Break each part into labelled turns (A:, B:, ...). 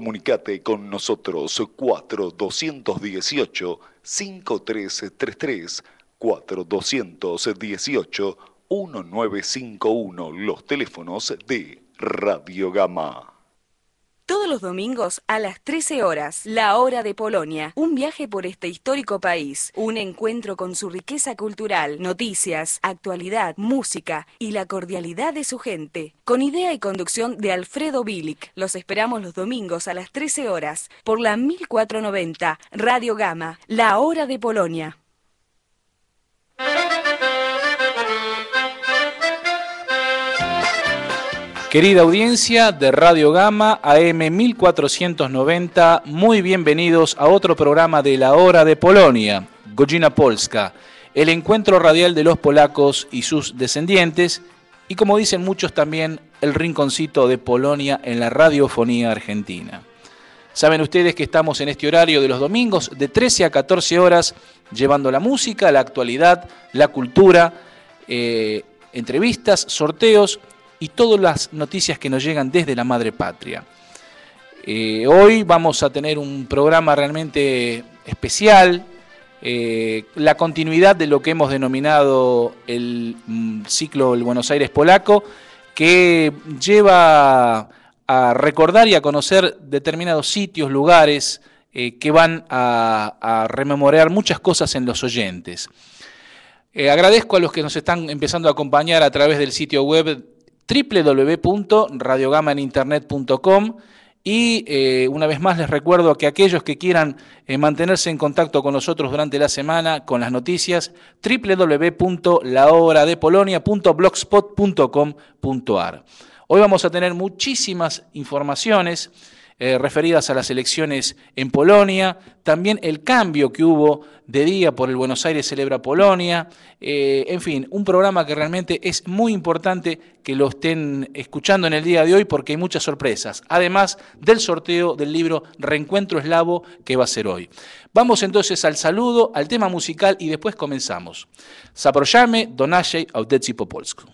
A: Comunicate con nosotros 4218-5333, 4218-1951, los teléfonos de Radio Gama.
B: Todos los domingos a las 13 horas, La Hora de Polonia. Un viaje por este histórico país. Un encuentro con su riqueza cultural, noticias, actualidad, música y la cordialidad de su gente. Con idea y conducción de Alfredo Bilic. Los esperamos los domingos a las 13 horas por la 1490 Radio Gama, La Hora de Polonia.
C: Querida audiencia de Radio Gama, AM 1490, muy bienvenidos a otro programa de La Hora de Polonia, Godzina Polska, el encuentro radial de los polacos y sus descendientes, y como dicen muchos también, el rinconcito de Polonia en la radiofonía argentina. Saben ustedes que estamos en este horario de los domingos de 13 a 14 horas, llevando la música, la actualidad, la cultura, entrevistas, sorteos, y todas las noticias que nos llegan desde la madre patria. Hoy vamos a tener un programa realmente especial, la continuidad de lo que hemos denominado el ciclo El Buenos Aires Polaco, que lleva a recordar y a conocer determinados sitios, lugares, que van a rememorar muchas cosas en los oyentes. Agradezco a los que nos están empezando a acompañar a través del sitio web www.radiogamaeninternet.com y una vez más les recuerdo que aquellos que quieran mantenerse en contacto con nosotros durante la semana con las noticias, www.lahoradepolonia.blogspot.com.ar. Hoy vamos a tener muchísimas informaciones referidas a las elecciones en Polonia, también el cambio que hubo de día por el Buenos Aires Celebra Polonia, en fin, un programa que realmente es muy importante que lo estén escuchando en el día de hoy porque hay muchas sorpresas, además del sorteo del libro Reencuentro Eslavo que va a ser hoy. Vamos entonces al saludo, al tema musical y después comenzamos. Zapraszamy do naszej audycji po polsku.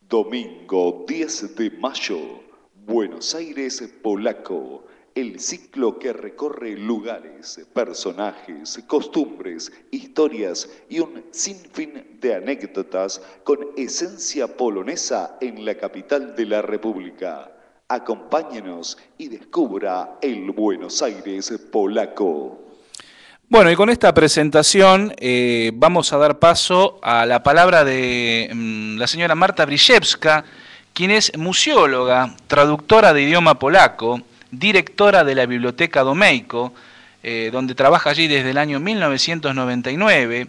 A: Domingo 10 de mayo, Buenos Aires polaco. El ciclo que recorre lugares, personajes, costumbres, historias y un sinfín de anécdotas con esencia polonesa en la capital de la República. Acompáñenos y descubra el Buenos Aires polaco.
C: Bueno, y con esta presentación vamos a dar paso a la palabra de la señora Marta Brzejewska, quien es museóloga, traductora de idioma polaco, directora de la Biblioteca Domeyko, donde trabaja allí desde el año 1999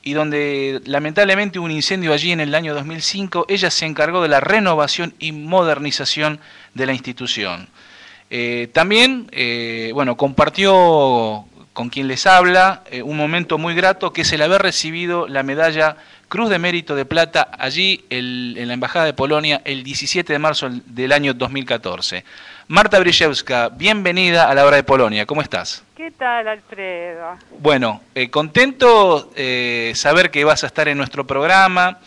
C: y donde lamentablemente hubo un incendio allí en el año 2005. Ella se encargó de la renovación y modernización de la institución. También, bueno, compartió con quien les habla un momento muy grato, que es el haber recibido la medalla Cruz de Mérito de Plata allí en la Embajada de Polonia el 17 de marzo del año 2014. Marta Brzejewska, bienvenida a la Hora de Polonia. ¿Cómo estás?
D: ¿Qué tal, Alfredo?
C: Bueno, contento saber que vas a estar en nuestro programa,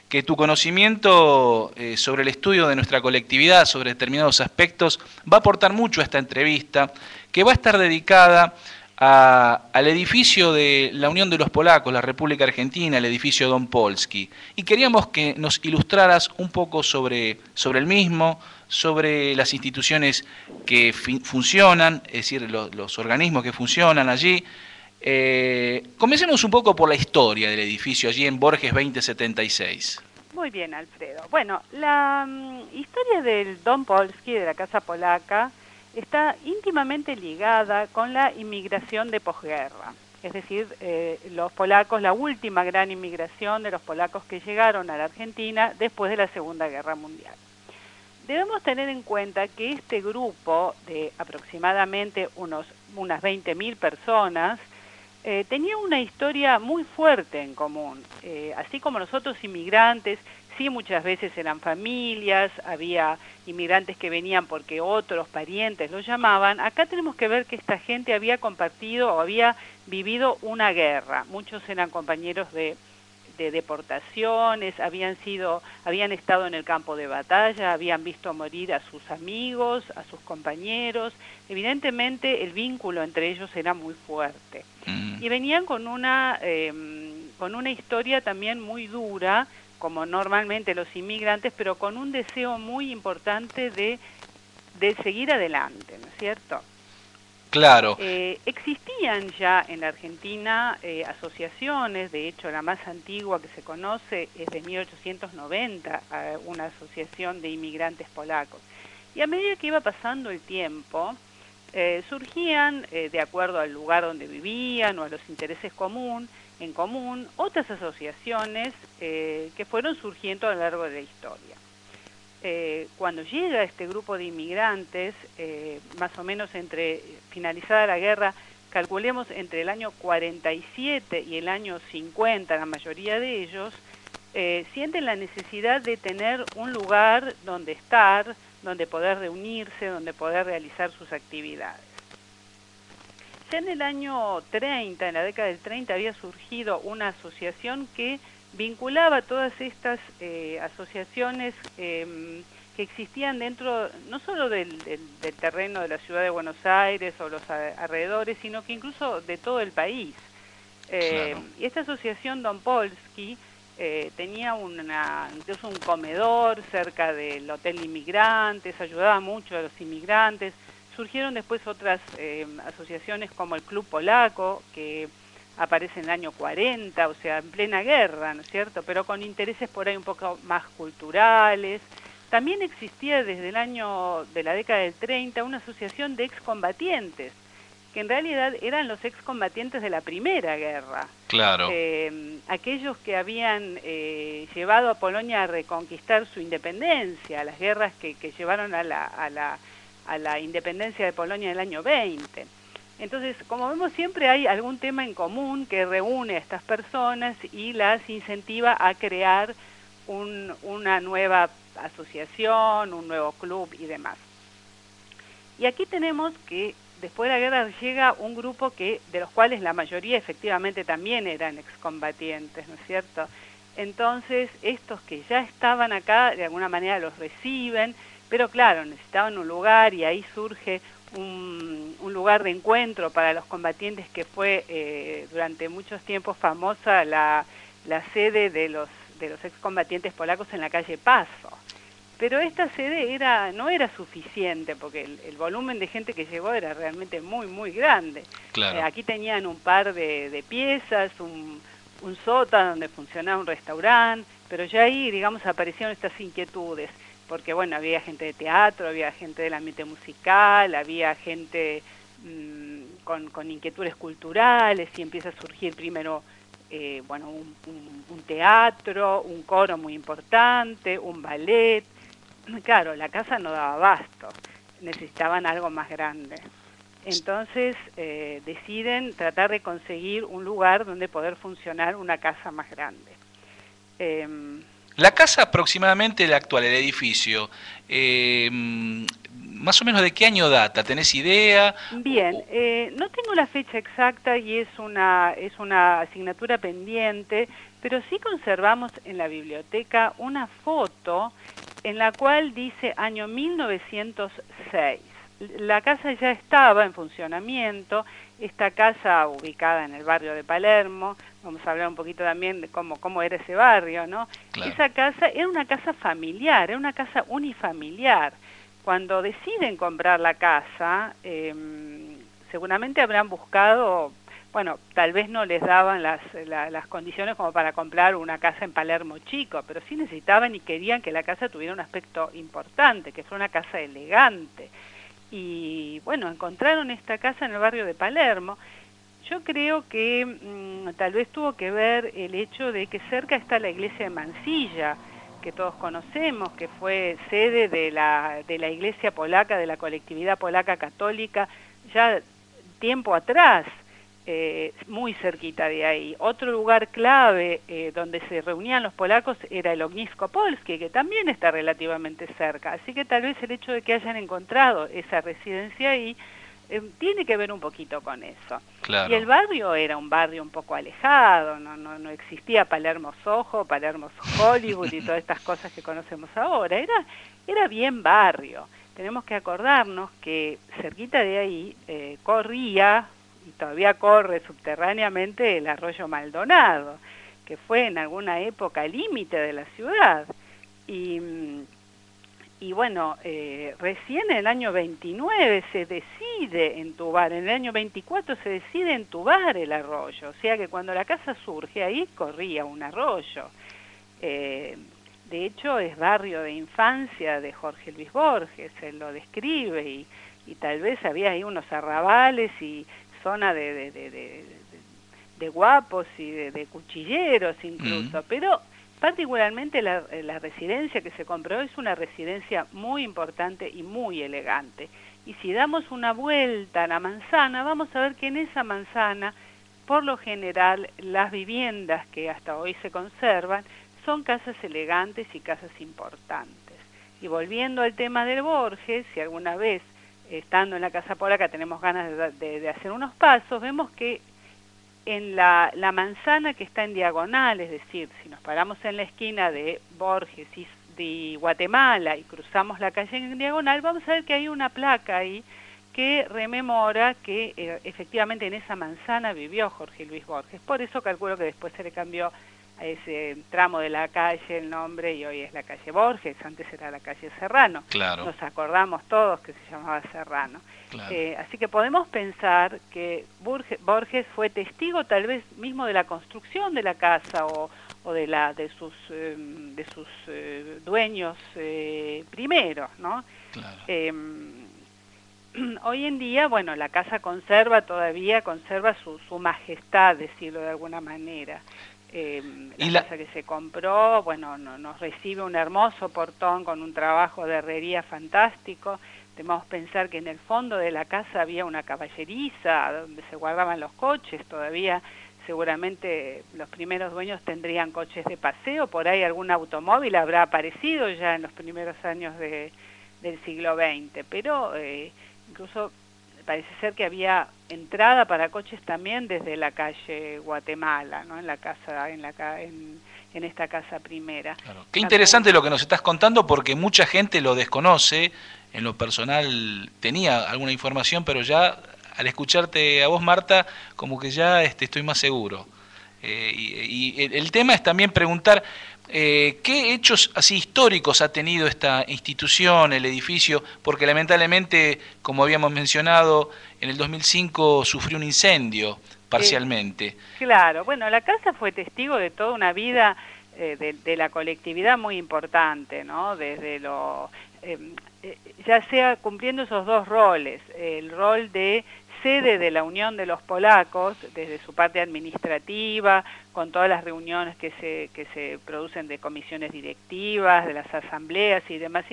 C: que tu conocimiento sobre el estudio de nuestra colectividad, sobre determinados aspectos, va a aportar mucho a esta entrevista, que va a estar dedicada al edificio de la Unión de los Polacos, la República Argentina, el edificio Dom Polski. Y queríamos que nos ilustraras un poco sobre el mismo, sobre las instituciones que funcionan, es decir, los organismos que funcionan allí. Comencemos un poco por la historia del edificio allí en Borges 2076.
D: Muy bien, Alfredo. Bueno, la historia del Dom Polski, de la Casa Polaca, está íntimamente ligada con la inmigración de posguerra. Es decir, los polacos, la última gran inmigración de los polacos que llegaron a la Argentina después de la Segunda Guerra Mundial. Debemos tener en cuenta que este grupo de aproximadamente unas 20.000 personas tenía una historia muy fuerte en común. Así como los otros inmigrantes, sí, muchas veces eran familias, había inmigrantes que venían porque otros parientes los llamaban. Acá tenemos que ver que esta gente había compartido o había vivido una guerra. Muchos eran compañeros de deportaciones, habían estado en el campo de batalla, habían visto morir a sus amigos, a sus compañeros. Evidentemente el vínculo entre ellos era muy fuerte. Y venían con una historia también muy dura, como normalmente los inmigrantes, pero con un deseo muy importante de seguir adelante, ¿no es cierto?
C: Claro.
D: Existían ya en la Argentina asociaciones, de hecho la más antigua que se conoce es de 1890, una asociación de inmigrantes polacos. Y a medida que iba pasando el tiempo, surgían, de acuerdo al lugar donde vivían o a los intereses en común, otras asociaciones que fueron surgiendo a lo largo de la historia. Cuando llega este grupo de inmigrantes, más o menos entre finalizada la guerra, calculemos entre el año 47 y el año 50, la mayoría de ellos, sienten la necesidad de tener un lugar donde estar, donde poder reunirse, donde poder realizar sus actividades. Ya en el año 30, en la década del 30, había surgido una asociación que vinculaba todas estas asociaciones que existían dentro, no solo del terreno de la ciudad de Buenos Aires o los alrededores, sino que incluso de todo el país. Claro. Y esta asociación Dom Polski tenía incluso un comedor cerca del Hotel Inmigrantes, ayudaba mucho a los inmigrantes. Surgieron después otras asociaciones como el Club Polaco, que aparece en el año 40, o sea, en plena guerra, ¿no es cierto?, pero con intereses por ahí un poco más culturales. También existía desde el año de la década del 30 una asociación de excombatientes, que en realidad eran los excombatientes de la Primera Guerra.
C: Claro.
D: Aquellos que habían llevado a Polonia a reconquistar su independencia, las guerras que llevaron a la independencia de Polonia en el año 20. Entonces, como vemos, siempre hay algún tema en común que reúne a estas personas y las incentiva a crear una nueva asociación, un nuevo club y demás. Y aquí tenemos que después de la guerra llega un grupo de los cuales la mayoría efectivamente también eran excombatientes, ¿no es cierto? Entonces, estos que ya estaban acá, de alguna manera los reciben, pero claro, necesitaban un lugar y ahí surge un lugar de encuentro para los combatientes que fue durante muchos tiempos famosa la sede de los excombatientes polacos en la calle Paso. Pero esta sede no era suficiente porque el volumen de gente que llegó era realmente muy, muy grande.
C: Claro.
D: Aquí tenían un par de piezas, un sótano donde funcionaba un restaurante, pero ya ahí, digamos, aparecieron estas inquietudes, porque bueno, había gente de teatro, había gente del ambiente musical, había gente con inquietudes culturales, y empieza a surgir primero bueno, un teatro, un coro muy importante, un ballet. Claro, la casa no daba abasto, necesitaban algo más grande. Entonces deciden tratar de conseguir un lugar donde poder funcionar una casa más grande.
C: La casa aproximadamente, la actual, el edificio, más o menos ¿de qué año data? ¿Tenés idea?
D: Bien, no tengo la fecha exacta y es una asignatura pendiente, pero sí conservamos en la biblioteca una foto en la cual dice año 1906. La casa ya estaba en funcionamiento, esta casa ubicada en el barrio de Palermo, vamos a hablar un poquito también de cómo era ese barrio, ¿no?
C: Claro.
D: Esa casa era una casa familiar, era una casa unifamiliar. Cuando deciden comprar la casa, seguramente habrán buscado, bueno, tal vez no les daban las condiciones como para comprar una casa en Palermo chico, pero sí necesitaban y querían que la casa tuviera un aspecto importante, que fuera una casa elegante. Y bueno, encontraron esta casa en el barrio de Palermo. Yo creo que tal vez tuvo que ver el hecho de que cerca está la iglesia de Mansilla, que todos conocemos, que fue sede de la iglesia polaca, de la colectividad polaca católica, ya tiempo atrás, muy cerquita de ahí. Otro lugar clave donde se reunían los polacos era el Ognisko Polski, que también está relativamente cerca. Así que tal vez el hecho de que hayan encontrado esa residencia ahí tiene que ver un poquito con eso.
C: Claro.
D: Y el barrio era un barrio un poco alejado, no existía Palermo Soho, Palermo Hollywood y todas estas cosas que conocemos ahora. Era bien barrio. Tenemos que acordarnos que cerquita de ahí corría, y todavía corre subterráneamente, el arroyo Maldonado, que fue en alguna época límite de la ciudad. Y bueno, recién en el año 29 se decide entubar, en el año 24 se decide entubar el arroyo, o sea que cuando la casa surge ahí corría un arroyo. De hecho es barrio de infancia de Jorge Luis Borges, él lo describe, y tal vez había ahí unos arrabales y zona de guapos y de cuchilleros incluso, pero particularmente la residencia que se compró es una residencia muy importante y muy elegante. Y si damos una vuelta a la manzana, vamos a ver que en esa manzana, por lo general, las viviendas que hasta hoy se conservan son casas elegantes y casas importantes. Y volviendo al tema del Borges, si alguna vez, estando en la Casa Polaca, tenemos ganas de hacer unos pasos, vemos que en la manzana que está en diagonal, es decir, si nos paramos en la esquina de Borges y de Guatemala y cruzamos la calle en diagonal, vamos a ver que hay una placa ahí que rememora que efectivamente en esa manzana vivió Jorge Luis Borges. Por eso calculo que después se le cambió a ese tramo de la calle el nombre y hoy es la calle Borges, antes era la calle Serrano.
C: Claro.
D: Nos acordamos todos que se llamaba Serrano.
C: Claro.
D: Así que podemos pensar que Borges fue testigo tal vez mismo de la construcción de la casa o de sus dueños primeros, ¿no?
C: Claro.
D: Hoy en día, bueno, la casa conserva su majestad, decirlo de alguna manera. La casa que se compró, bueno, nos recibe un hermoso portón con un trabajo de herrería fantástico. Debemos pensar que en el fondo de la casa había una caballeriza donde se guardaban los coches. Todavía seguramente los primeros dueños tendrían coches de paseo, por ahí algún automóvil habrá aparecido ya en los primeros años del siglo XX, pero incluso parece ser que había entrada para coches también desde la calle Guatemala, ¿no? En la casa, en esta casa primera.
C: Claro. Qué interesante lo que nos estás contando, porque mucha gente lo desconoce. En lo personal tenía alguna información, pero ya al escucharte a vos, Marta, como que ya estoy más seguro. Y el tema es también preguntar qué hechos así históricos ha tenido esta institución, el edificio, porque lamentablemente, como habíamos mencionado, en el 2005 sufrió un incendio parcialmente.
D: Claro, bueno, la casa fue testigo de toda una vida de la colectividad muy importante, ¿no? Desde ya sea cumpliendo esos dos roles, el rol de sede de la Unión de los Polacos, desde su parte administrativa, con todas las reuniones que se producen de comisiones directivas, de las asambleas y demás,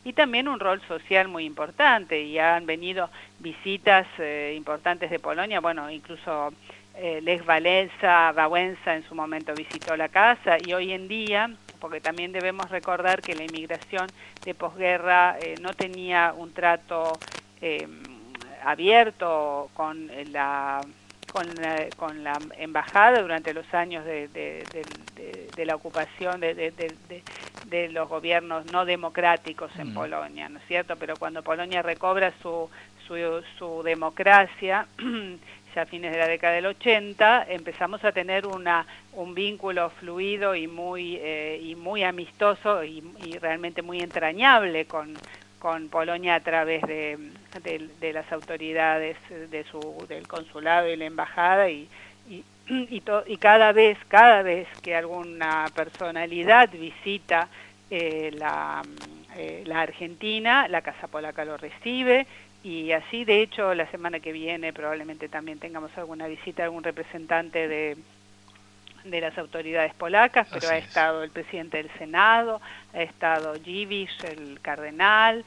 D: y también un rol social muy importante, y han venido visitas importantes de Polonia, bueno, incluso Lech Wałęsa en su momento visitó la casa, y hoy en día, porque también debemos recordar que la inmigración de posguerra no tenía un trato abierto con la embajada durante los años de la ocupación de los gobiernos no democráticos en Polonia, ¿no es cierto? Pero cuando Polonia recobra su democracia, ya a fines de la década del 80, empezamos a tener un vínculo fluido y muy amistoso y realmente muy entrañable con Polonia a través de las autoridades del consulado y la embajada, y cada vez que alguna personalidad visita la Argentina, la Casa Polaca lo recibe, y así de hecho la semana que viene probablemente también tengamos alguna visita, algún representante de las autoridades polacas, pero ha estado el presidente del Senado, ha estado Dziwisz, el cardenal,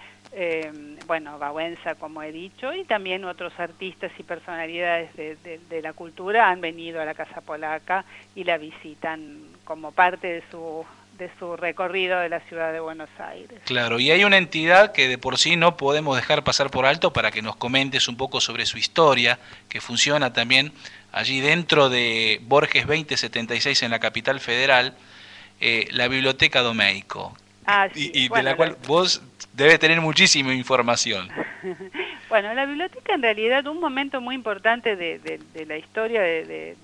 D: bueno, Wałęsa, como he dicho, y también otros artistas y personalidades de la cultura han venido a la Casa Polaca y la visitan como parte de su recorrido de la ciudad de Buenos Aires.
C: Claro, y hay una entidad que de por sí no podemos dejar pasar por alto para que nos comentes un poco sobre su historia, que funciona también allí dentro de Borges 2076 en la capital federal, la Biblioteca Domeyko,
D: Sí.
C: y bueno, de la cual vos debes tener muchísima información.
D: Bueno, la biblioteca en realidad, un momento muy importante de la historia de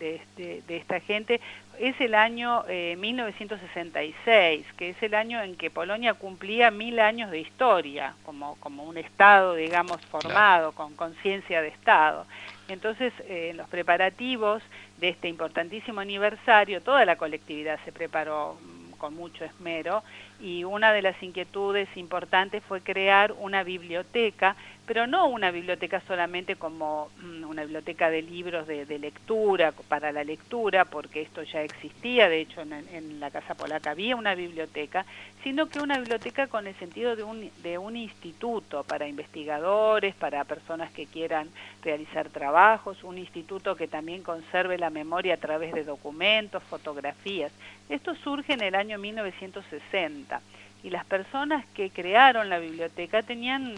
D: esta gente, es el año 1966, que es el año en que Polonia cumplía 1000 años de historia, como un Estado, digamos, formado, con conciencia de Estado. Entonces, en los preparativos de este importantísimo aniversario, toda la colectividad se preparó con mucho esmero, y una de las inquietudes importantes fue crear una biblioteca, pero no una biblioteca solamente como una biblioteca de libros de lectura, para la lectura, porque esto ya existía, de hecho en la Casa Polaca había una biblioteca, sino que una biblioteca con el sentido de un instituto para investigadores, para personas que quieran realizar trabajos, un instituto que también conserve la memoria a través de documentos, fotografías. Esto surge en el año 1960. Y las personas que crearon la biblioteca tenían,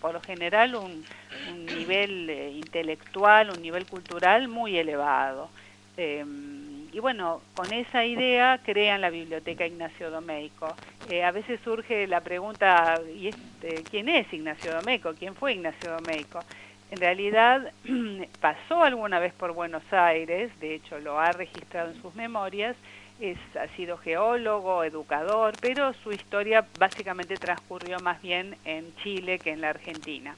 D: por lo general, un nivel intelectual, un nivel cultural muy elevado. Y bueno, con esa idea crean la Biblioteca Ignacio Domeyko. A veces surge la pregunta, ¿quién es Ignacio Domeyko? ¿Quién fue Ignacio Domeyko? En realidad pasó alguna vez por Buenos Aires, de hecho lo ha registrado en sus memorias, ha sido geólogo, educador, pero su historia básicamente transcurrió más bien en Chile que en la Argentina.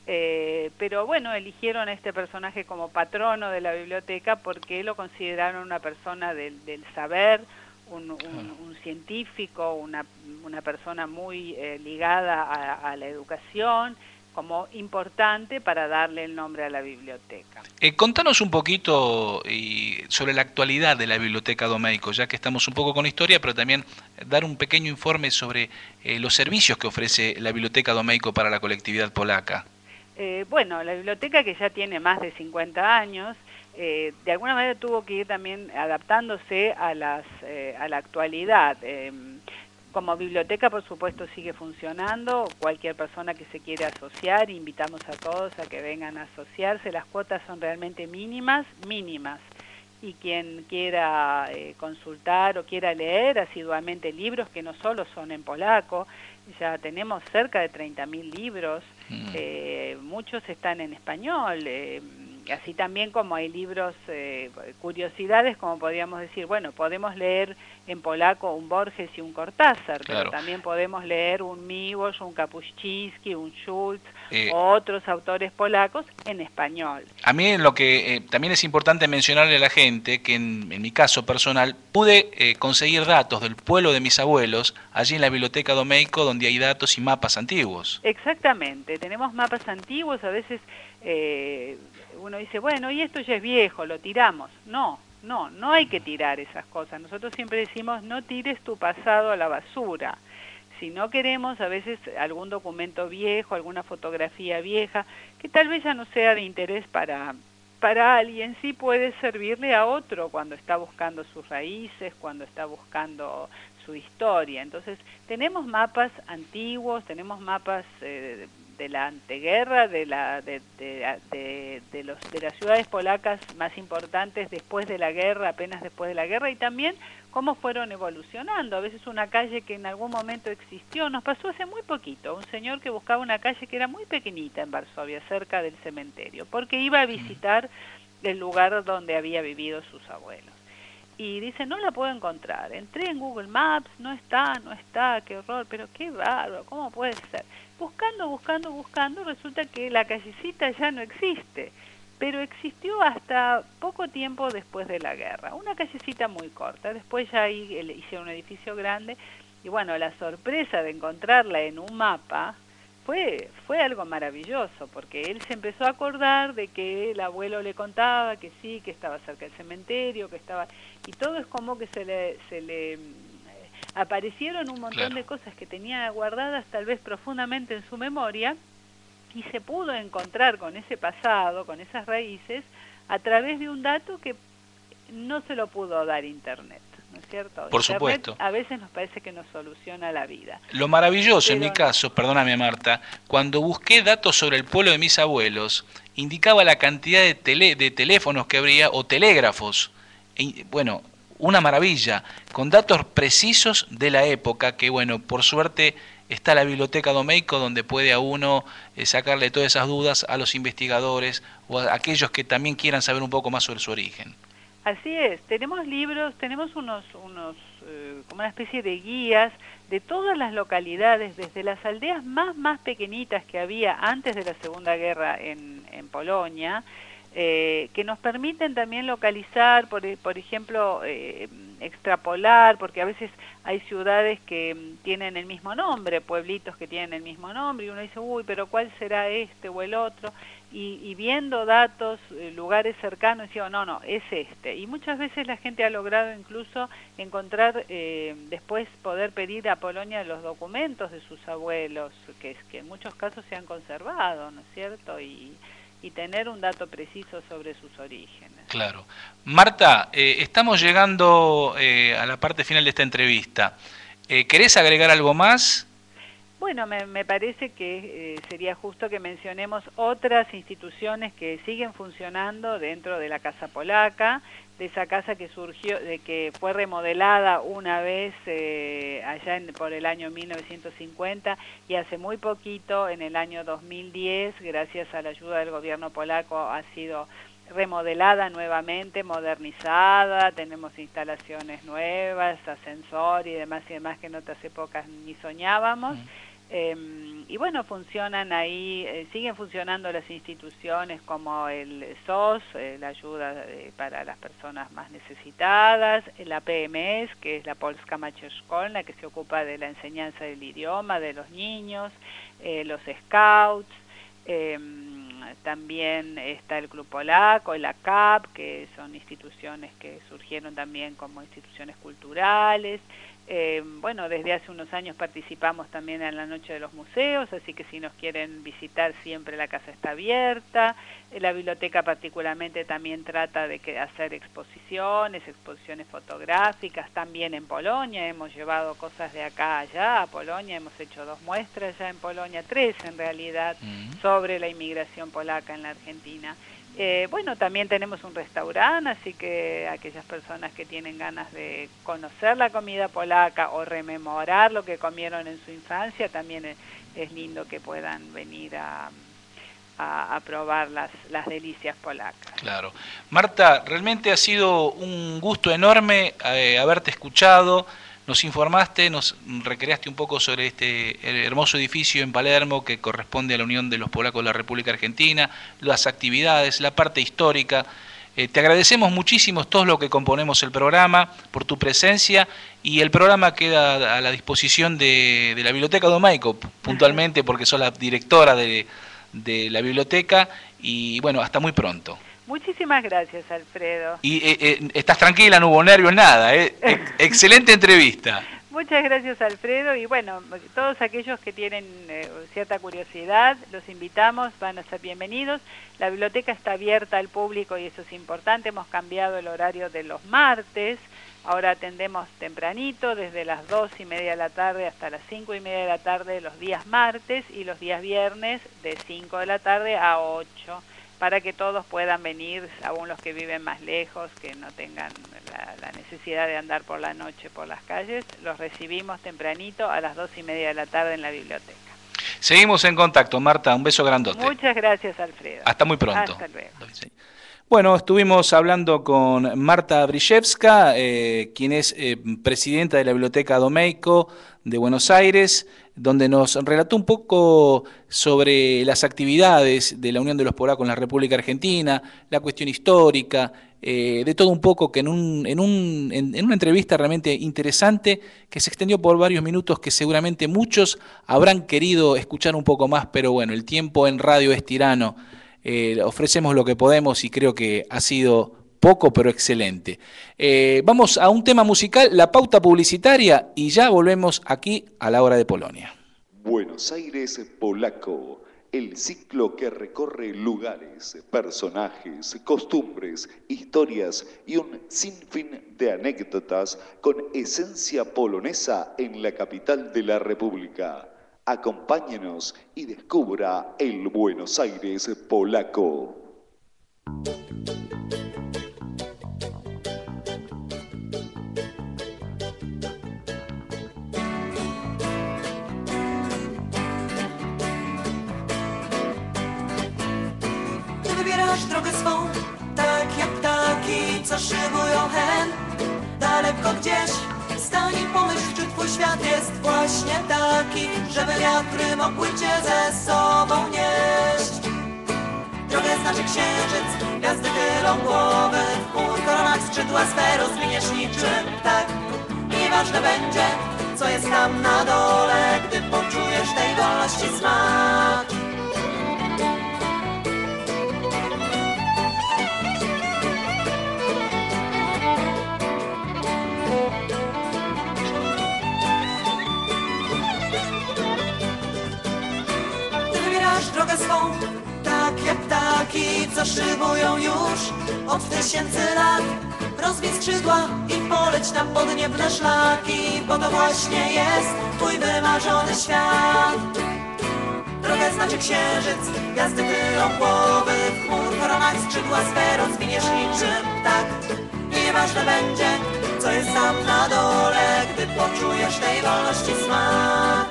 D: Pero bueno, eligieron a este personaje como patrono de la biblioteca porque lo consideraron una persona del saber, un científico, una persona muy ligada a la educación, como importante para darle el nombre a la biblioteca.
C: Contanos un poquito sobre la actualidad de la Biblioteca Domeyko, ya que estamos un poco con historia, pero también dar un pequeño informe sobre los servicios que ofrece la Biblioteca Domeyko para la colectividad polaca.
D: Bueno, la biblioteca, que ya tiene más de 50 años, de alguna manera tuvo que ir también adaptándose a la actualidad. Como biblioteca, por supuesto, sigue funcionando. Cualquier persona que se quiera asociar, invitamos a todos a que vengan a asociarse. Las cuotas son realmente mínimas. Y quien quiera consultar o quiera leer asiduamente libros, que no solo son en polaco, ya tenemos cerca de 30.000 libros, muchos están en español, así también como hay libros, curiosidades, como podríamos decir, bueno, podemos leer en polaco un Borges y un Cortázar,
C: claro,
D: pero también podemos leer un Miłosz, un Kapuściński, un Schulz, o otros autores polacos en español.
C: A mí lo que también es importante mencionarle a la gente, que en mi caso personal, pude conseguir datos del pueblo de mis abuelos allí en la Biblioteca Domeyko, donde hay datos y mapas antiguos.
D: Exactamente, tenemos mapas antiguos, a veces uno dice, bueno, y esto ya es viejo, lo tiramos. No hay que tirar esas cosas. Nosotros siempre decimos, no tires tu pasado a la basura. Si no queremos, a veces algún documento viejo, alguna fotografía vieja, que tal vez ya no sea de interés para alguien, sí puede servirle a otro cuando está buscando sus raíces, cuando está buscando su historia. Entonces, tenemos mapas antiguos, tenemos mapas de la anteguerra, de las ciudades polacas más importantes después de la guerra, apenas después de la guerra, y también cómo fueron evolucionando. A veces una calle que en algún momento existió, nos pasó hace muy poquito, un señor que buscaba una calle que era muy pequeñita en Varsovia, cerca del cementerio, porque iba a visitar el lugar donde había vivido sus abuelos. Y dice, no la puedo encontrar. Entré en Google Maps, no está, qué horror, pero qué bárbaro, ¿cómo puede ser? Buscando, resulta que la callecita ya no existe, pero existió hasta poco tiempo después de la guerra. Una callecita muy corta, después ya ahí hicieron un edificio grande, y bueno, la sorpresa de encontrarla en un mapa fue algo maravilloso, porque él se empezó a acordar de que el abuelo le contaba que sí, que estaba cerca del cementerio, que estaba... Y todo es como que se le aparecieron un montón de cosas que tenía guardadas tal vez profundamente en su memoria, y se pudo encontrar con ese pasado, con esas raíces, a través de un dato que no se lo pudo dar Internet. ¿No es cierto?
C: Por
D: Internet
C: supuesto.
D: a veces nos parece que nos soluciona la vida.
C: Lo maravilloso en mi
D: no.
C: caso, perdóname Marta, cuando busqué datos sobre el pueblo de mis abuelos, indicaba la cantidad de teléfonos que habría o telégrafos. Bueno, una maravilla, con datos precisos de la época, que bueno, por suerte está la Biblioteca Domeyko, donde puede a uno sacarle todas esas dudas a los investigadores o a aquellos que también quieran saber un poco más sobre su origen.
D: Así es, tenemos libros, tenemos unos como una especie de guías de todas las localidades, desde las aldeas más pequeñitas que había antes de la Segunda Guerra en Polonia, que nos permiten también localizar, por ejemplo, extrapolar, porque a veces hay ciudades que tienen el mismo nombre, pueblitos que tienen el mismo nombre, y uno dice, uy, pero ¿cuál será este o el otro? Y viendo datos, lugares cercanos, decía, no, es este. Y muchas veces la gente ha logrado incluso encontrar, después poder pedir a Polonia los documentos de sus abuelos, que en muchos casos se han conservado, ¿no es cierto? Y tener un dato preciso sobre sus orígenes.
C: Claro. Marta, estamos llegando a la parte final de esta entrevista. ¿Querés agregar algo más?
D: Bueno, me parece que sería justo que mencionemos otras instituciones que siguen funcionando dentro de la Casa Polaca, de esa casa que surgió, de que fue remodelada una vez allá por el año 1950, y hace muy poquito, en el año 2010, gracias a la ayuda del gobierno polaco, ha sido remodelada nuevamente, modernizada, tenemos instalaciones nuevas, ascensor y demás que en otras épocas ni soñábamos. Y bueno, funcionan ahí, siguen funcionando las instituciones como el SOS, la ayuda para las personas más necesitadas, la PMS, que es la Polska Macie Szkolna, que se ocupa de la enseñanza del idioma de los niños, los Scouts, también está el Club Polaco, la CAP, que son instituciones que surgieron también como instituciones culturales. Bueno, desde hace unos años participamos también en la Noche de los Museos, así que si nos quieren visitar siempre la casa está abierta. La biblioteca particularmente también trata de hacer exposiciones fotográficas, también en Polonia, hemos llevado cosas de acá a allá, a Polonia, hemos hecho 2 muestras ya en Polonia, 3 en realidad, sobre la inmigración polaca en la Argentina. Bueno, también tenemos un restaurante, así que aquellas personas que tienen ganas de conocer la comida polaca o rememorar lo que comieron en su infancia, también es lindo que puedan venir a probar las delicias polacas.
C: Claro. Marta, realmente ha sido un gusto enorme haberte escuchado. Nos informaste, nos recreaste un poco sobre el hermoso edificio en Palermo que corresponde a la Unión de los Polacos de la República Argentina, las actividades, la parte histórica. Te agradecemos muchísimo todo lo que componemos el programa, por tu presencia, y el programa queda a la disposición de la Biblioteca Domeyko, puntualmente porque sos la directora de la biblioteca, y bueno, hasta muy pronto.
D: Muchísimas gracias, Alfredo.
C: Y estás tranquila, no hubo nervios, nada. Excelente entrevista.
D: Muchas gracias, Alfredo. Y bueno, todos aquellos que tienen cierta curiosidad, los invitamos, van a ser bienvenidos. La biblioteca está abierta al público y eso es importante. Hemos cambiado el horario de los martes. Ahora atendemos tempranito, desde las 2:30 de la tarde hasta las 5:30 de la tarde los días martes, y los días viernes de 5 de la tarde a 8. Para que todos puedan venir, aún los que viven más lejos, que no tengan la necesidad de andar por la noche por las calles, los recibimos tempranito a las 2:30 de la tarde en la biblioteca.
C: Seguimos en contacto, Marta, un beso grandote.
D: Muchas gracias, Alfredo.
C: Hasta muy pronto.
D: Hasta luego.
C: Bueno, estuvimos hablando con Marta Briszewska, quien es presidenta de la Biblioteca Domeyko de Buenos Aires, donde nos relató un poco sobre las actividades de la Unión de los Polacos en la República Argentina, la cuestión histórica, de todo un poco, que en una entrevista realmente interesante que se extendió por varios minutos, que seguramente muchos habrán querido escuchar un poco más, pero bueno, el tiempo en radio es tirano. Ofrecemos lo que podemos y creo que ha sido poco pero excelente. Vamos a un tema musical, la pauta publicitaria, y ya volvemos aquí a la hora de Polonia.
A: Buenos Aires Polaco, el ciclo que recorre lugares, personajes, costumbres, historias y un sinfín de anécdotas con esencia polonesa en la capital de la República. Acompáñenos y descubra el Buenos Aires polaco.
E: Ty wybierasz drogę swą, tak jak ptaki, co szybują hen, daleko gdzieś. Stań i pomyśl, czy twój świat jest właśnie taki, żeby wiatry mogły cię ze sobą nieść. Drogę znaczy księżyc, gwiazdy chylą głowy, w chmur koronach skrzydła swe rozwiniesz niczym tak. Nieważne będzie, co jest tam na dole, gdy poczujesz tej wolności smak. Drogę swą, tak jak ptaki, co szybują już od tysięcy lat. Rozwij skrzydła i poleć na podniebne szlaki, bo to właśnie jest twój wymarzony świat. Drogę znaczy księżyc, gwiazdy chylą głowy, w chmur koronach skrzydła swe rozwiniesz niczym tak. Nieważne będzie, co jest tam na dole, gdy poczujesz tej wolności smak.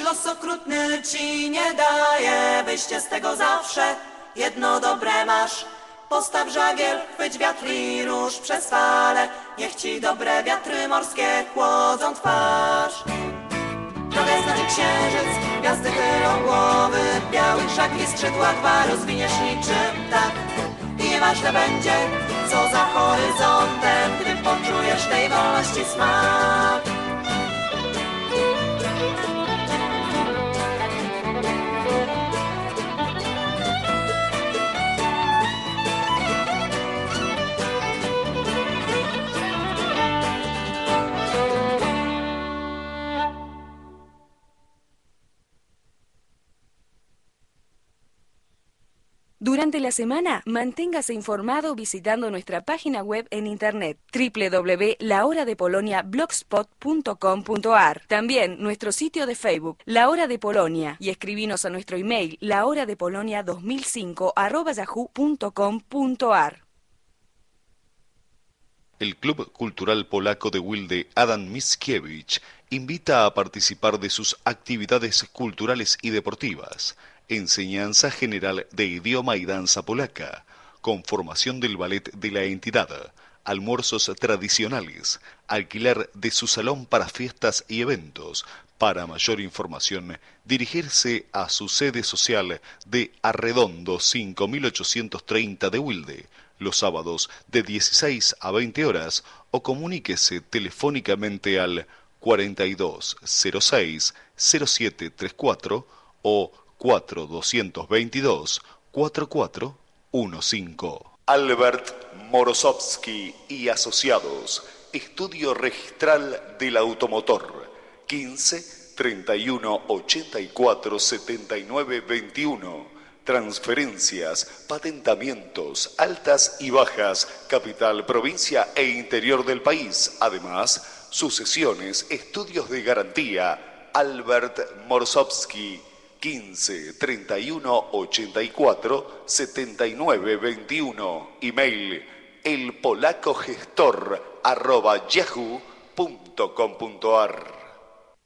E: Los okrutny ci nie daje wyjście z tego zawsze. Jedno dobre masz, postaw żagiel, chwyć wiatr i rusz przez fale. Niech ci dobre wiatry morskie chłodzą twarz. Drogę znaczy księżyc, gwiazdy chylą głowy, białych żagli skrzydła dwa rozwiniesz niczym tak. I nieważne będzie, co za horyzontem, gdy poczujesz tej wolności smak.
B: Durante la semana, manténgase informado visitando nuestra página web en internet www.lahoradepoloniablogspot.com.ar. También nuestro sitio de Facebook, La Hora de Polonia, y escribinos a nuestro email lahoradepolonia2005@yahoo.com.ar.
A: El Club Cultural Polaco de Wilde Adam Mickiewicz invita a participar de sus actividades culturales y deportivas, enseñanza general de idioma y danza polaca, conformación del ballet de la entidad, almuerzos tradicionales, alquiler de su salón para fiestas y eventos. Para mayor información, dirigirse a su sede social de Arredondo 5830 de Wilde, los sábados de 16 a 20 horas, o comuníquese telefónicamente al 4206-0734 o 4222-4415. Albert Morosowski y Asociados, Estudio Registral del Automotor, 15 31 84 79 21. Transferencias, patentamientos, altas y bajas, capital, provincia e interior del país. Además, sucesiones, estudios de garantía. Albert Morosowski, 15 31 84 79 21. Email elpolacogestor@yahoo.com.ar.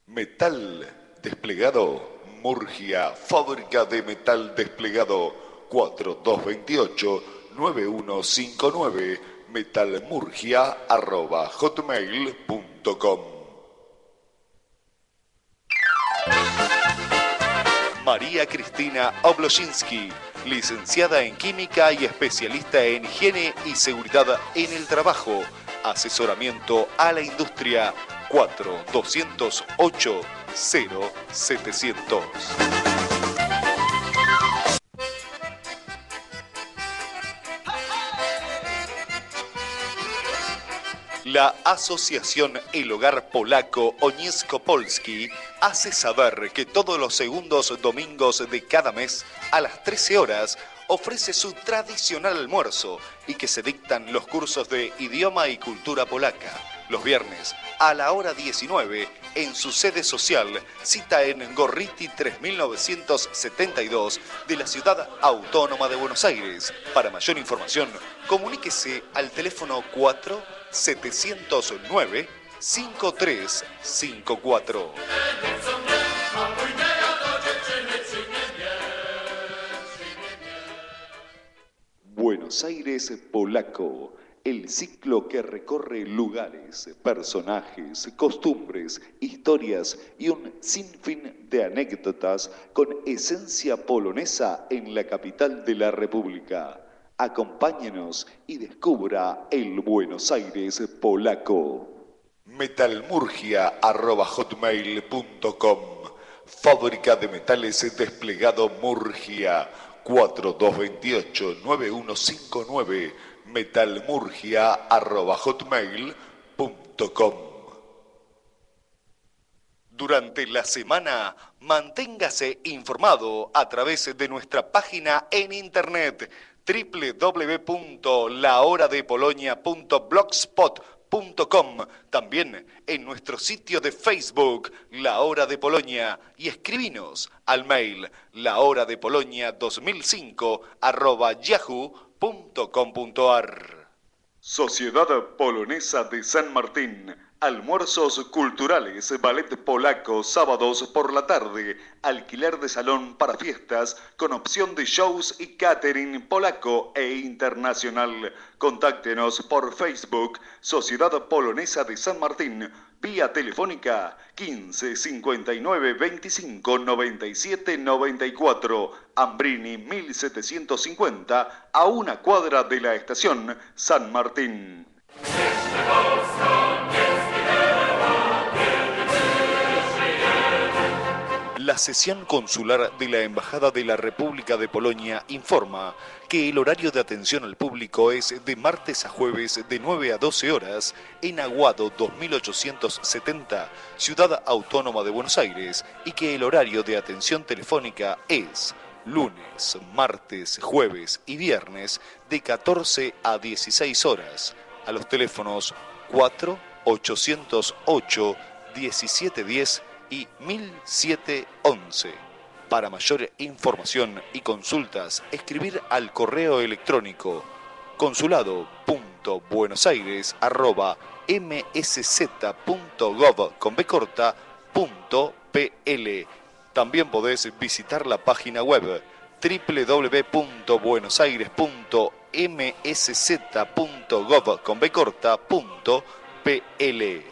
A: Metal desplegado Murgia, fábrica de metal desplegado, 4228-9159, metalmurgia@hotmail.com. María Cristina Obloshinsky, licenciada en Química y especialista en Higiene y Seguridad en el Trabajo. Asesoramiento a la industria, 4208-0700. La Asociación El Hogar Polaco Ognisko Polski hace saber que todos los segundos domingos de cada mes a las 13 horas ofrece su tradicional almuerzo y que se dictan los cursos de idioma y cultura polaca. Los viernes a la hora 19 en su sede social, cita en Gorriti 3972 de la Ciudad Autónoma de Buenos Aires. Para mayor información, comuníquese al teléfono 4709-5354. Buenos Aires Polaco, el ciclo que recorre lugares, personajes, costumbres, historias y un sinfín de anécdotas con esencia polonesa en la capital de la República. Acompáñenos y descubra el Buenos Aires Polaco. Metalmurgia@hotmail.com. Fábrica de metales desplegado Murgia, 4228-9159, metalmurgia@hotmail.com. Durante la semana, manténgase informado a través de nuestra página en internet www.lahoradepolonia.blogspot.com, también en nuestro sitio de Facebook, La Hora de Polonia, y escribinos al mail lahoradepolonia2005@yahoo.com.ar. Sociedad Polonesa de San Martín. Almuerzos culturales, ballet polaco, sábados por la tarde, alquiler de salón para fiestas, con opción de shows y catering polaco e internacional. Contáctenos por Facebook, Sociedad Polonesa de San Martín, vía telefónica 15 59 25 97 94, Ambrini 1750, a una cuadra de la estación San Martín. La sesión consular de la Embajada de la República de Polonia informa que el horario de atención al público es de martes a jueves de 9 a 12 horas en Aguado 2870, Ciudad Autónoma de Buenos Aires, y que el horario de atención telefónica es lunes, martes, jueves y viernes de 14 a 16 horas a los teléfonos 4-808-1710 y 1711. Para mayor información y consultas, escribir al correo electrónico consulado.buenosaires@msz.gov.pl. También podés visitar la página web www.buenosaires.msz.gov.pl.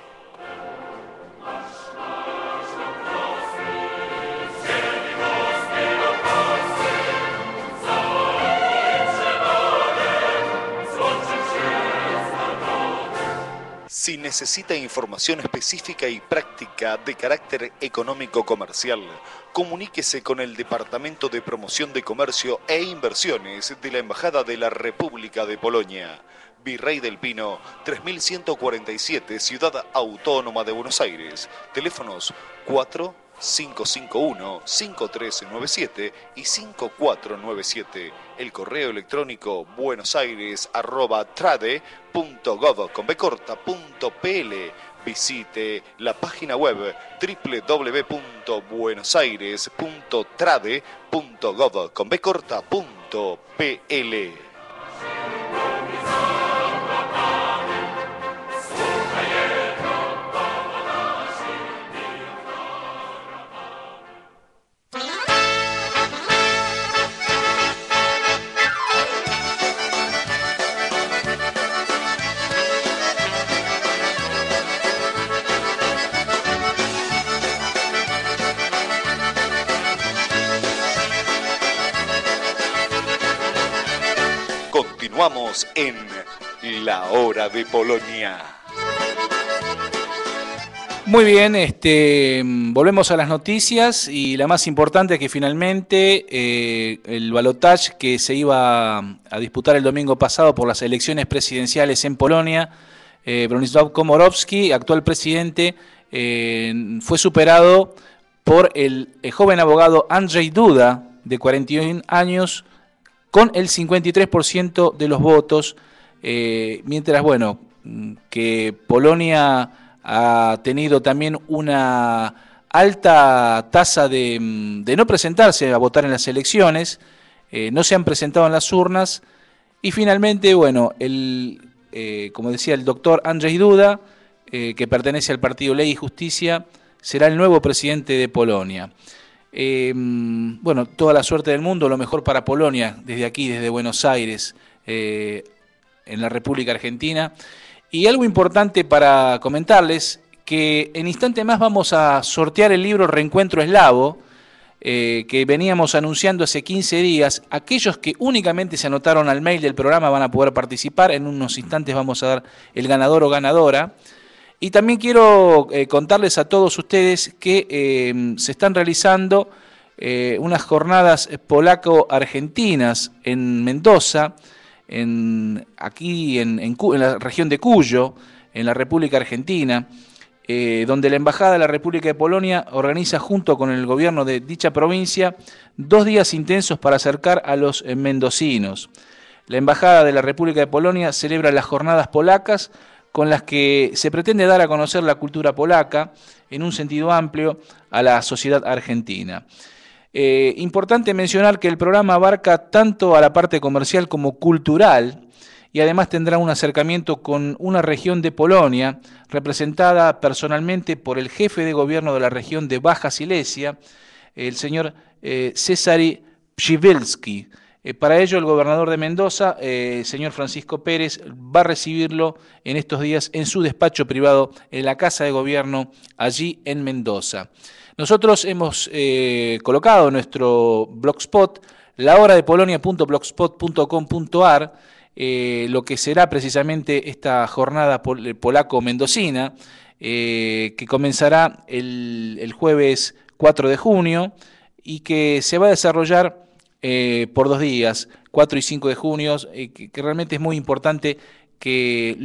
A: Si necesita información específica y práctica de carácter económico-comercial, comuníquese con el Departamento de Promoción de Comercio e Inversiones de la Embajada de la República de Polonia. Virrey del Pino, 3147, Ciudad Autónoma de Buenos Aires. Teléfonos 4-551-5397 y 5497. El correo electrónico buenosaires@trade.gov.pl. Visite la página web www.buenosaires.trade.gov.pl. Continuamos en La Hora de Polonia.
C: Muy bien, volvemos a las noticias y la más importante es que finalmente el balotaje que se iba a disputar el domingo pasado por las elecciones presidenciales en Polonia, Bronisław Komorowski, actual presidente, fue superado por el joven abogado Andrzej Duda, de 41 años, con el 53% de los votos, mientras, bueno, que Polonia ha tenido también una alta tasa de no presentarse a votar en las elecciones, no se han presentado en las urnas, y finalmente, bueno, como decía el doctor Andrzej Duda, que pertenece al partido Ley y Justicia, será el nuevo presidente de Polonia. Bueno, toda la suerte del mundo, lo mejor para Polonia, desde aquí, desde Buenos Aires, en la República Argentina. Y algo importante para comentarles, que en instante más vamos a sortear el libro Reencuentro Eslavo, que veníamos anunciando hace 15 días. Aquellos que únicamente se anotaron al mail del programa van a poder participar. En unos instantes vamos a dar el ganador o ganadora. Y también quiero contarles a todos ustedes que se están realizando unas jornadas polaco-argentinas en Mendoza, aquí en la región de Cuyo, en la República Argentina, donde la Embajada de la República de Polonia organiza junto con el gobierno de dicha provincia 2 días intensos para acercar a los mendocinos. La Embajada de la República de Polonia celebra las jornadas polacas, con las que se pretende dar a conocer la cultura polaca en un sentido amplio a la sociedad argentina. Importante mencionar que el programa abarca tanto a la parte comercial como cultural, y además tendrá un acercamiento con una región de Polonia representada personalmente por el jefe de gobierno de la región de Baja Silesia, el señor Cezary Przybylski. Para ello, el gobernador de Mendoza, señor Francisco Pérez, va a recibirlo en estos días en su despacho privado en la Casa de Gobierno, allí en Mendoza. Nosotros hemos colocado nuestro blogspot, lahoradepolonia.blogspot.com.ar, lo que será precisamente esta jornada polaco-mendocina, que comenzará el jueves 4 de junio y que se va a desarrollar por 2 días, 4 y 5 de junio, que realmente es muy importante que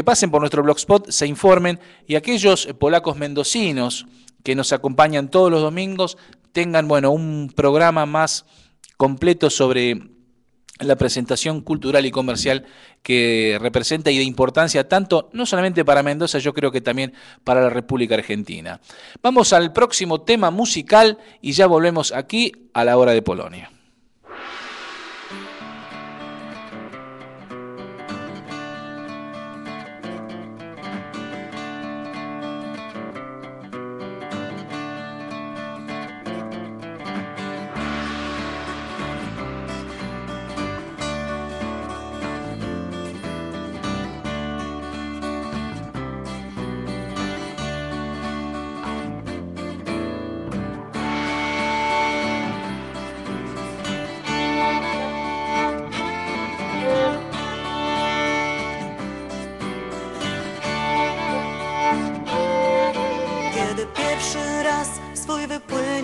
C: pasen por nuestro blogspot, se informen, y aquellos polacos mendocinos que nos acompañan todos los domingos tengan, bueno, un programa más completo sobre la presentación cultural y comercial que representa y de importancia tanto, no solamente para Mendoza, yo creo que también para la República Argentina. Vamos al próximo tema musical y ya volvemos aquí a la hora de Polonia.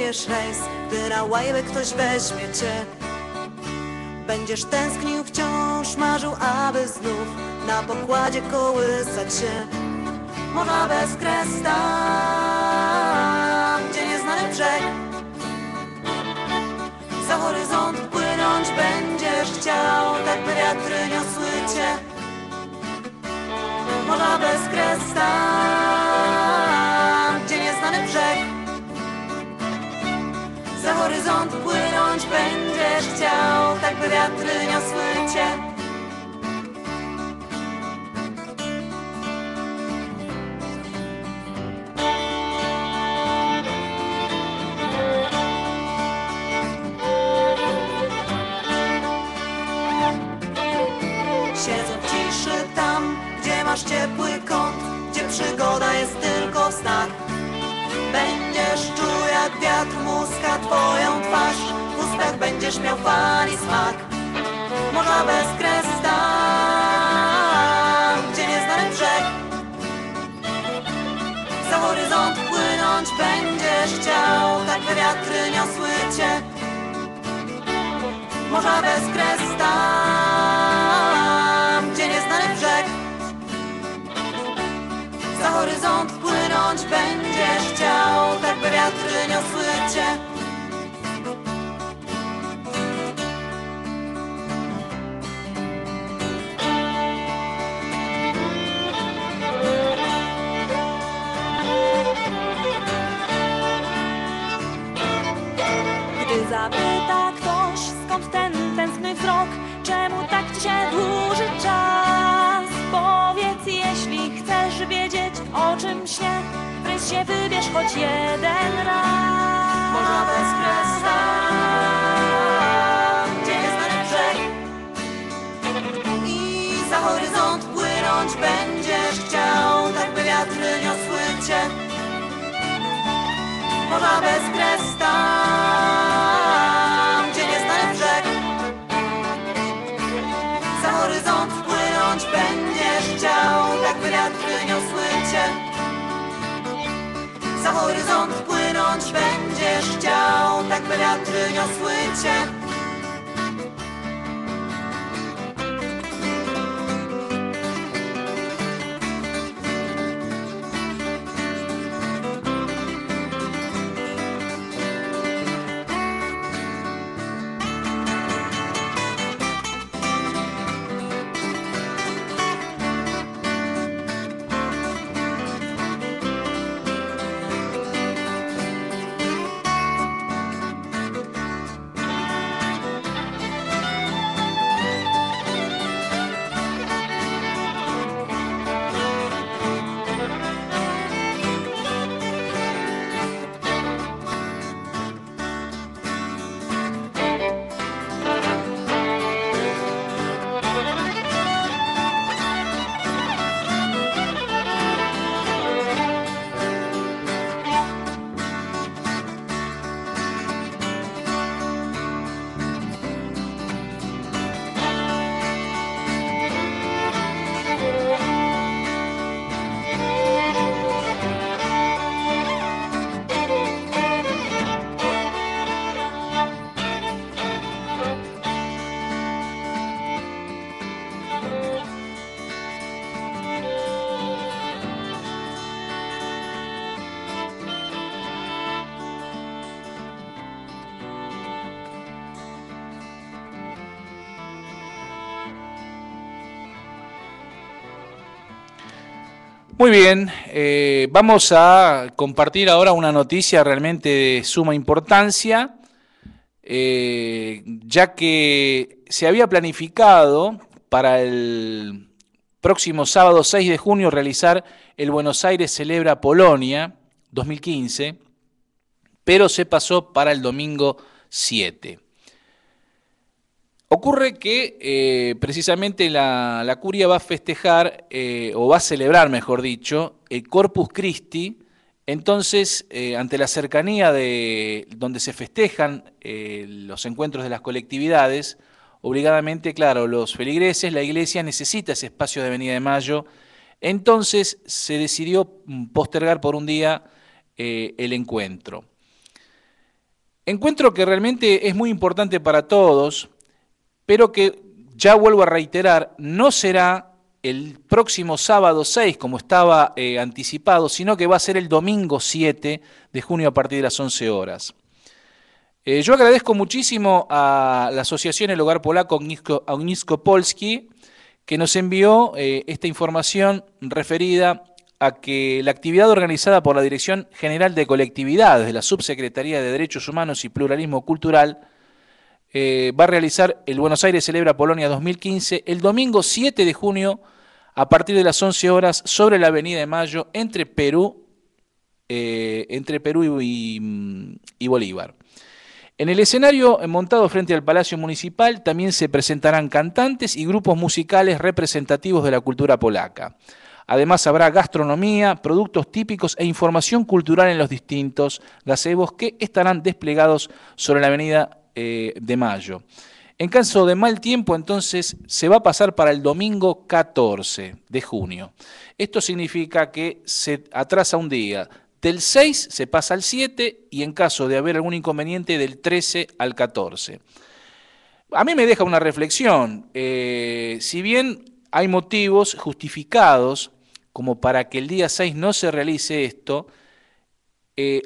E: Rejs, gdy na łajbę ktoś weźmie cię. Będziesz tęsknił wciąż, marzył, aby znów na pokładzie kołysać się. Morza bez kres tam, gdzie nieznany brzeg. Za horyzont płynąć będziesz chciał, tak by wiatry niosły cię. Morza bez kres tam, gdzie nieznany brzeg. Za horyzont płynąć będziesz chciał, tak by wiatry niosły cię. Siedzę w ciszy tam, gdzie masz ciepły kąt, gdzie przygoda jest tylko w snach. Będziesz czuł, jak wiatr muska twoją twarz, w ustach będziesz miał fali smak. Morza bez kres tam, gdzie nieznany brzeg. Za horyzont płynąć będziesz chciał, tak by wiatry niosły cię. Morza bez kres tam, gdzie nieznany brzeg. Za horyzont płynąć będziesz chciał, tak by wiatry niosły cię.
F: Gdy zapyta ktoś, skąd ten tęskny wzrok, czemu tak ci się dłuży czas? Powiedz, jeśli chcesz wiedzieć, o czym śnie, wreszcie się wybierz choć jeden raz.
E: Morza bez kres tam, gdzie nieznany brzeg. I za horyzont płynąć będziesz chciał, tak by wiatry niosły cię. Morza bez kres tam, gdzie nieznany brzeg. Za horyzont płynąć będziesz chciał, tak by wiatry niosły cię. Za horyzont płynąć będziesz chciał, tak by wiatry niosły cię.
C: Muy bien, vamos a compartir ahora una noticia realmente de suma importancia, ya que se había planificado para el próximo sábado 6 de junio realizar el Buenos Aires Celebra Polonia 2015, pero se pasó para el domingo 7. Ocurre que precisamente la Curia va a festejar, o va a celebrar, mejor dicho, el Corpus Christi. Entonces, ante la cercanía de donde se festejan los encuentros de las colectividades, obligadamente, claro, los feligreses, la iglesia necesita ese espacio de Avenida de Mayo. Entonces se decidió postergar por un día el encuentro. Encuentro que realmente es muy importante para todos, pero que, ya vuelvo a reiterar, no será el próximo sábado 6 como estaba anticipado, sino que va a ser el domingo 7 de junio a partir de las 11 horas. Yo agradezco muchísimo a la asociación El Hogar Polaco Ognisko Polski, que nos envió esta información referida a que la actividad organizada por la Dirección General de Colectividades de la Subsecretaría de Derechos Humanos y Pluralismo Cultural va a realizar el Buenos Aires Celebra Polonia 2015 el domingo 7 de junio a partir de las 11 horas sobre la Avenida de Mayo entre Perú y Bolívar. En el escenario montado frente al Palacio Municipal también se presentarán cantantes y grupos musicales representativos de la cultura polaca. Además habrá gastronomía, productos típicos e información cultural en los distintos gazebos que estarán desplegados sobre la Avenida de Mayo. En caso de mal tiempo, entonces, se va a pasar para el domingo 14 de junio. Esto significa que se atrasa un día. Del 6 se pasa al 7 y en caso de haber algún inconveniente del 13 al 14. A mí me deja una reflexión. Si bien hay motivos justificados como para que el día 6 no se realice esto, se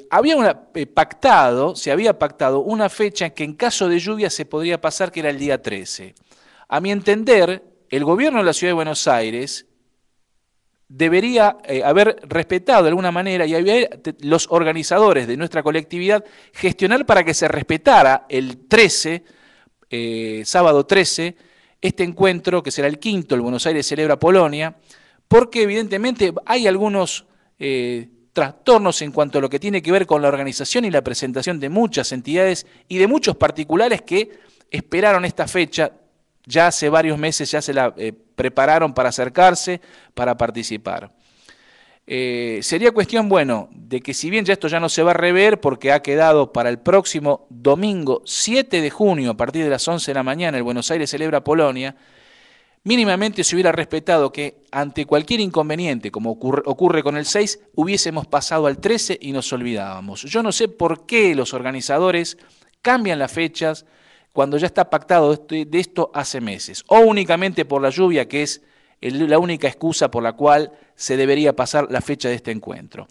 C: había pactado una fecha en que en caso de lluvia se podría pasar, que era el día 13. A mi entender, el gobierno de la Ciudad de Buenos Aires debería haber respetado de alguna manera y los organizadores de nuestra colectividad gestionar para que se respetara el 13, sábado 13, este encuentro que será el quinto, el Buenos Aires Celebra Polonia, porque evidentemente hay algunos trastornos en cuanto a lo que tiene que ver con la organización y la presentación de muchas entidades y de muchos particulares que esperaron esta fecha. Ya hace varios meses ya se la prepararon para acercarse, para participar. Sería cuestión, bueno, de que si bien ya esto ya no se va a rever porque ha quedado para el próximo domingo 7 de junio a partir de las 11 de la mañana el Buenos Aires Celebra Polonia, mínimamente se hubiera respetado que ante cualquier inconveniente, como ocurre con el 6, hubiésemos pasado al 13 y nos olvidábamos. Yo no sé por qué los organizadores cambian las fechas cuando ya está pactado de esto hace meses, o únicamente por la lluvia, que es la única excusa por la cual se debería pasar la fecha de este encuentro.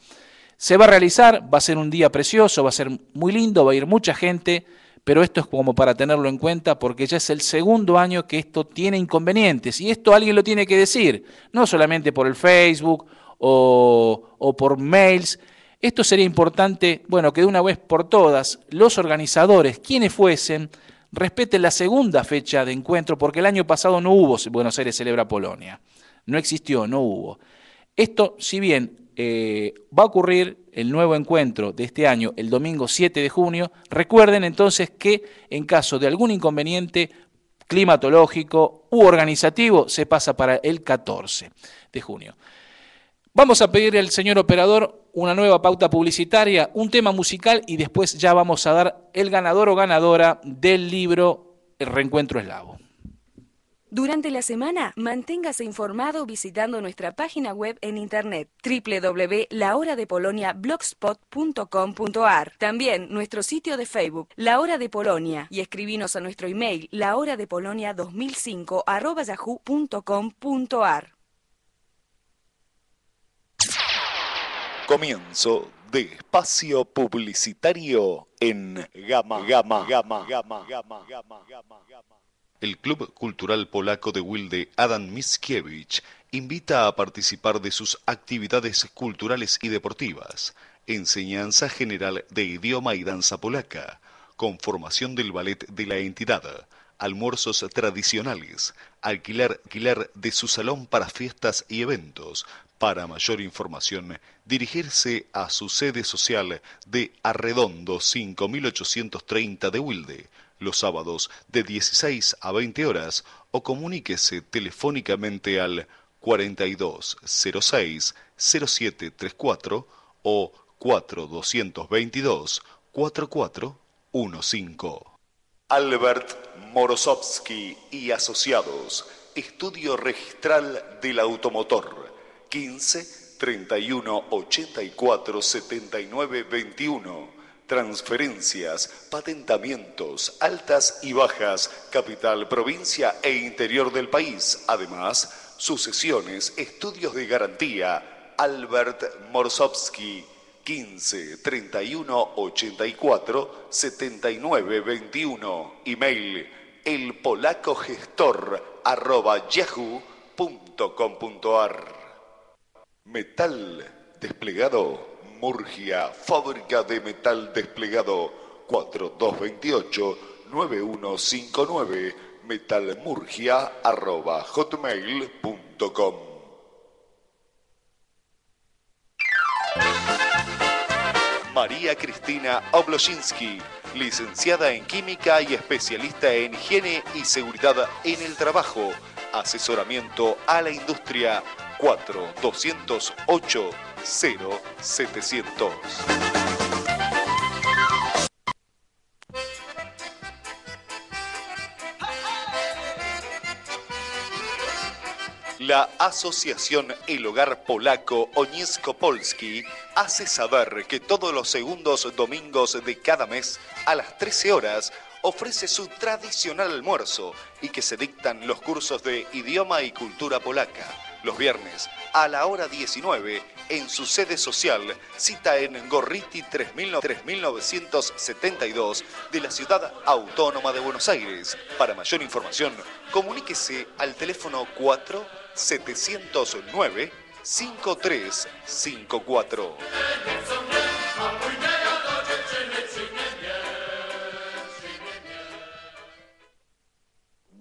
C: Se va a realizar, va a ser un día precioso, va a ser muy lindo, va a ir mucha gente, pero esto es como para tenerlo en cuenta porque ya es el segundo año que esto tiene inconvenientes, y esto alguien lo tiene que decir, no solamente por el Facebook o por mails. Esto sería importante, bueno, que de una vez por todas los organizadores, quienes fuesen, respeten la segunda fecha de encuentro, porque el año pasado no hubo Buenos Aires Celebra Polonia. No existió, no hubo. Esto, si bien va a ocurrir el nuevo encuentro de este año el domingo 7 de junio, recuerden entonces que en caso de algún inconveniente climatológico u organizativo se pasa para el 14 de junio. Vamos a pedirle al señor operador una nueva pauta publicitaria, un tema musical y después ya vamos a dar el ganador o ganadora del libro El Reencuentro Eslavo.
B: Durante la semana, manténgase informado visitando nuestra página web en internet www.lahoradepolonia.blogspot.com.ar. También nuestro sitio de Facebook, La Hora de Polonia, y escribinos a nuestro email lahoradepolonia2005@yahoo.com.ar.
A: Comienzo de espacio publicitario en Gama. El Club Cultural Polaco de Wilde Adam Mickiewicz invita a participar de sus actividades culturales y deportivas, enseñanza general de idioma y danza polaca, conformación del ballet de la entidad, almuerzos tradicionales, alquiler de su salón para fiestas y eventos. Para mayor información, dirigirse a su sede social de Arredondo 5830 de Wilde, los sábados de 16 a 20 horas, o comuníquese telefónicamente al 4206-0734 o 4222-4415. Albert Morosowski y Asociados, Estudio Registral del Automotor, 15 31 84 79 21. Transferencias, patentamientos, altas y bajas, capital, provincia e interior del país. Además, sucesiones, estudios de garantía. Albert Morosowski, 15 31 84 79 21. Email elpolacogestor@yahoo.com.ar. Metal desplegado Murgia, fábrica de metal desplegado, 4228-9159, metalmurgia@hotmail.com. María Cristina Obloshinsky, licenciada en Química y especialista en Higiene y Seguridad en el Trabajo. Asesoramiento a la industria, 4208-0700. La Asociación El Hogar Polaco Ognisko Polski hace saber que todos los segundos domingos de cada mes a las 13 horas ofrece su tradicional almuerzo y que se dictan los cursos de idioma y cultura polaca. Los viernes a la hora 19 en su sede social, cita en Gorriti 3972 de la Ciudad Autónoma de Buenos Aires. Para mayor información, comuníquese al teléfono 4709-5354.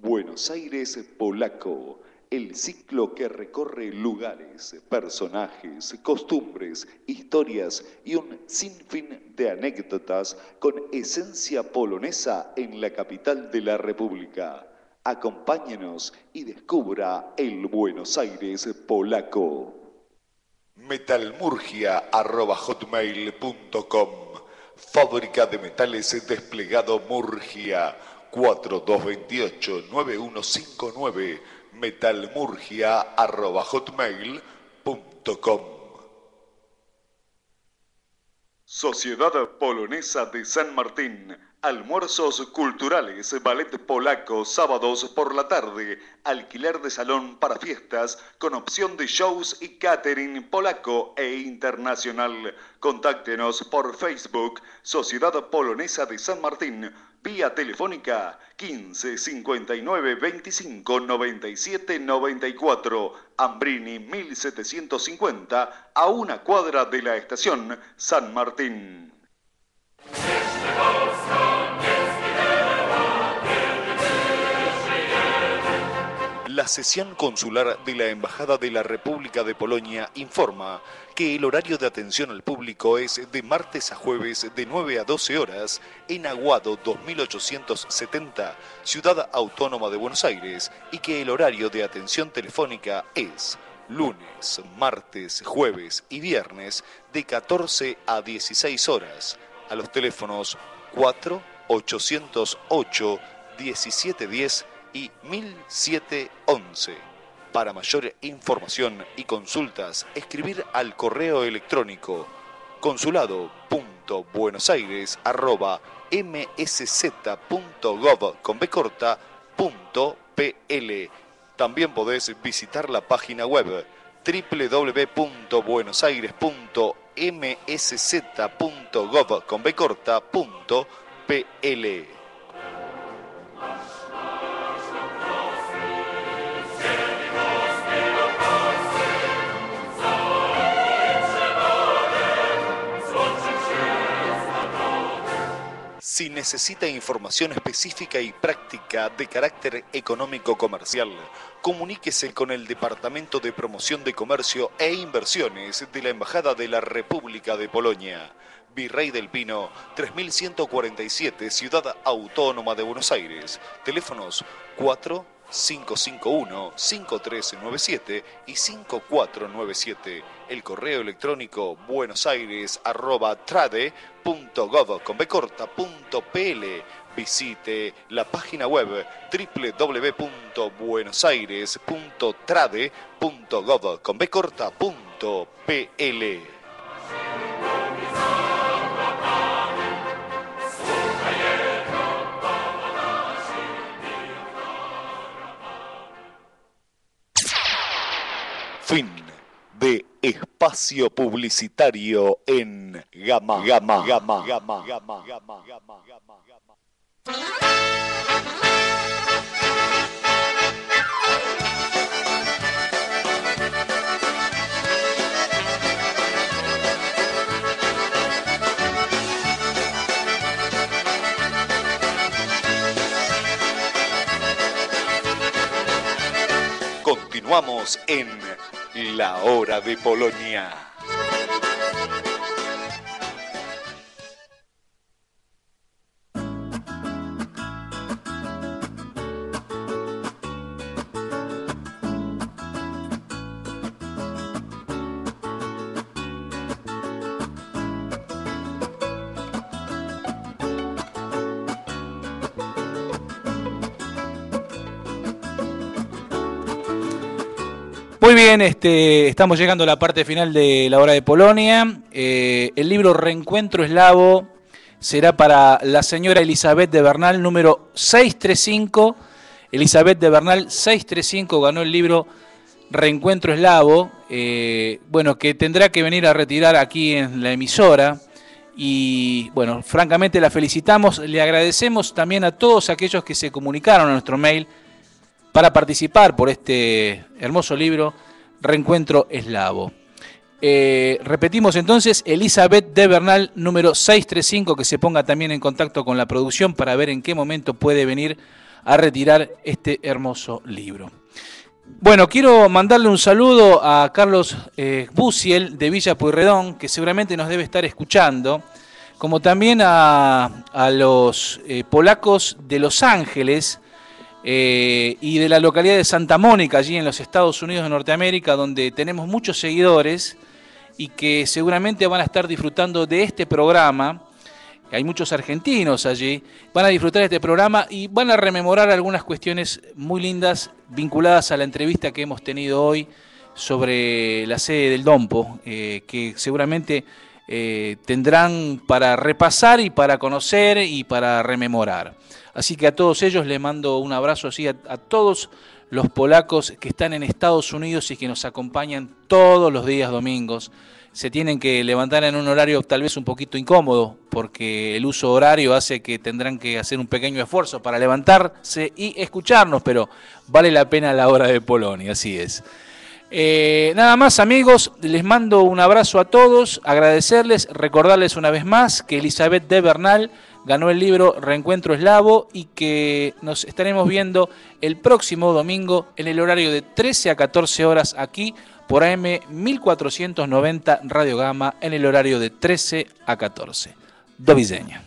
A: Buenos Aires Polaco, el ciclo que recorre lugares, personajes, costumbres, historias y un sinfín de anécdotas con esencia polonesa en la capital de la República. Acompáñenos y descubra el Buenos Aires Polaco. Metalmurgia@hotmail.com. Fábrica de metales desplegado Murgia, 4228-9159, metalmurgia@hotmail.com. Sociedad Polonesa de San Martín. Almuerzos culturales, ballet polaco, sábados por la tarde, alquiler de salón para fiestas, con opción de shows y catering polaco e internacional. Contáctenos por Facebook, Sociedad Polonesa de San Martín, vía telefónica 15 59 25 97 94, Ambrini 1750, a una cuadra de la estación San Martín. La sesión consular de la Embajada de la República de Polonia informa que el horario de atención al público es de martes a jueves de 9 a 12 horas en Aguado 2870, Ciudad Autónoma de Buenos Aires, y que el horario de atención telefónica es lunes, martes, jueves y viernes de 14 a 16 horas a los teléfonos 4-808-1710 y 1711. Para mayor información y consultas, escribir al correo electrónico consulado.buenosaires@msz.gov.pl. También podés visitar la página web www.buenosaires.msz.gov.pl. Si necesita información específica y práctica de carácter económico-comercial, comuníquese con el Departamento de Promoción de Comercio e Inversiones de la Embajada de la República de Polonia. Virrey del Pino, 3147, Ciudad Autónoma de Buenos Aires. Teléfonos 4551-5397 y 5497. El correo electrónico buenosaires@trade.gov.pl. Visite la página web www.buenosaires.trade.gov.pl. Fin de espacio publicitario en Gama. Continuamos en La Hora de Polonia.
C: Muy bien, estamos llegando a la parte final de La Hora de Polonia. El libro Reencuentro Eslavo será para la señora Elizabeth de Bernal, número 635. Elizabeth de Bernal, 635, ganó el libro Reencuentro Eslavo, bueno, que tendrá que venir a retirar aquí en la emisora. Y bueno, francamente la felicitamos. Le agradecemos también a todos aquellos que se comunicaron a nuestro mail para participar por este hermoso libro, Reencuentro Eslavo. Repetimos entonces, Elizabeth de Bernal, número 635, que se ponga también en contacto con la producción para ver en qué momento puede venir a retirar este hermoso libro. Bueno, quiero mandarle un saludo a Carlos Busiel de Villa Pueyrredón, que seguramente nos debe estar escuchando, como también a los polacos de Los Ángeles, y de la localidad de Santa Mónica, allí en los Estados Unidos de Norteamérica, donde tenemos muchos seguidores y que seguramente van a estar disfrutando de este programa. Hay muchos argentinos allí, van a disfrutar de este programa y van a rememorar algunas cuestiones muy lindas vinculadas a la entrevista que hemos tenido hoy sobre la sede del Dompo, que seguramente tendrán para repasar y para conocer y para rememorar. Así que a todos ellos les mando un abrazo así a todos los polacos que están en Estados Unidos y que nos acompañan todos los días domingos. Se tienen que levantar en un horario tal vez un poquito incómodo, porque el uso horario hace que tendrán que hacer un pequeño esfuerzo para levantarse y escucharnos, pero vale la pena La Hora de Polonia, así es. Nada más, amigos, les mando un abrazo a todos, agradecerles, recordarles una vez más que Elizabeth de Bernal ganó el libro Reencuentro Eslavo y que nos estaremos viendo el próximo domingo en el horario de 13 a 14 horas aquí por AM 1490 Radio Gama en el horario de 13 a 14. Do widzenia.